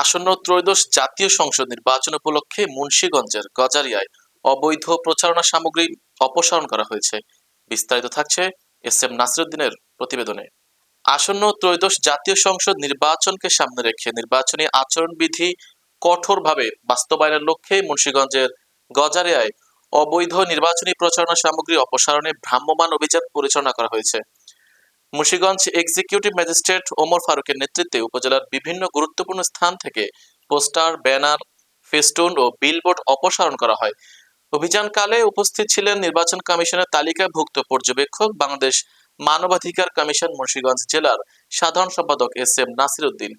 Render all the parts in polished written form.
আসন্ন ত্রয়োদশ জাতীয় সংসদ নির্বাচন উপলক্ষে মুন্সিগঞ্জের গজারিয়ায় অবৈধ প্রচারণা সামগ্রী অপসারণ করা হয়েছে। বিস্তারিত থাকছে এস.এম. নাসিরউদ্দিনের প্রতিবেদনে। আসন্ন ত্রয়োদশ জাতীয় সংসদ নির্বাচনকে সামনে রেখে নির্বাচনী আচরণবিধি কঠোরভাবে বাস্তবায়নের লক্ষ্যে মুন্সিগঞ্জের গজারিয়ায় অবৈধ নির্বাচনী প্রচারণা সামগ্রী অপসারণে ভ্রাম্যমাণ অভিযান পরিচালনা করা হয়েছে। মুন্সিগঞ্জ এক্সিকিউটিভ ম্যাজিস্ট্রেট ওমর ফারুকের নেতৃত্বে উপজেলার বিভিন্ন গুরুত্বপূর্ণ স্থান থেকে পোস্টার, ব্যানার, ফেস্টুন ও বিলবোর্ড অপসারণ করা হয়। অভিযানকালে উপস্থিত ছিলেন নির্বাচন কমিশনের তালিকাভুক্ত পর্যবেক্ষক, বাংলাদেশ মানবাধিকার কমিশন মুন্সিগঞ্জ জেলার সাধারণ সম্পাদক এস.এম. নাসিরউদ্দিন,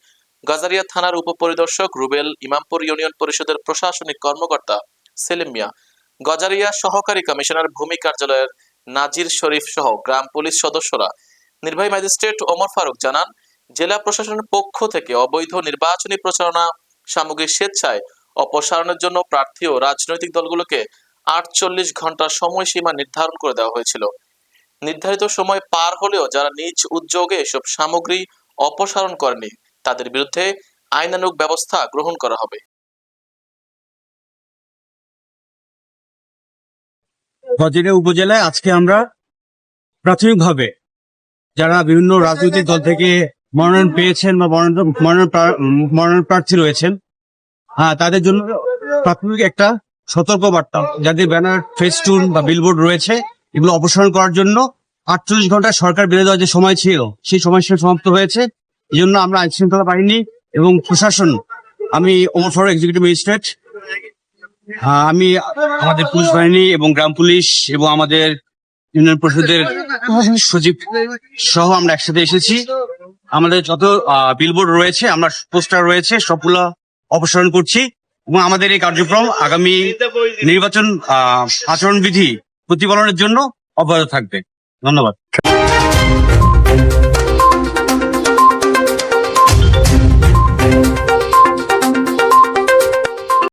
গজারিয়া থানার উপপরিদর্শক রুবেল, ইমামপুর ইউনিয়ন পরিষদের প্রশাসনিক কর্মকর্তা সেলিম মিয়া, গজারিয়া সহকারী কমিশনার ভূমি কার্যালয়ের নাজির শরীফ সহ গ্রাম পুলিশ সদস্যরা। নির্বাহী ম্যাজিস্ট্রেট ওমর ফারুক জানান, জেলা প্রশাসনের পক্ষ থেকে অবৈধ নির্বাচনী প্রচারণা সামগ্রী স্বেচ্ছায় অপসারণের জন্য প্রার্থী ও রাজনৈতিক দলগুলোকে 48 ঘন্টার সময়সীমা নির্ধারণ করে দেওয়া হয়েছিল। নির্ধারিত সময় পার হলেও যারা নিজ উদ্যোগে এসব সামগ্রী অপসারণ করেনি তাদের বিরুদ্ধে আইনানুগ ব্যবস্থা গ্রহণ করা হবে। গজারিয়া উপজেলায় আজকে আমরা প্রাথমিকভাবে যারা বিভিন্ন রাজনৈতিক দল থেকে মনোনয়ন পেয়েছেন বা মনোনয়ন প্রার্থী রয়েছেন, তাদের জন্য প্রাথমিক একটা সতর্ক বার্তা, যাদের ব্যানার, ফেস্টুন বা বিলবোর্ড রয়েছে, এগুলো অপসারণ করার জন্য 48 ঘন্টা সরকার বেঁধে দেওয়ার যে সময় ছিল, সেই সময়সীমা সমাপ্ত হয়েছে। এই জন্য আমরা আইন শৃঙ্খলা বাহিনী এবং প্রশাসন, আমি ওমর ফারুক এক্সিকিউটিভ ম্যাজিস্ট্রেট, আমি আমাদের পুলিশ বাহিনী এবং গ্রাম পুলিশ এবং আমাদের ইউনিয়ন পরিষদের সচিব সহ আমরা একসাথে এসেছি। আমাদের যত বিলবোর্ড রয়েছে, আমরা পোস্টার রয়েছে, সবগুলো অপসারণ করছি এবং আমাদের এই কার্যক্রম আগামী নির্বাচন আচরণবিধি প্রতিপালনের জন্য অব্যাহত থাকবে। ধন্যবাদ।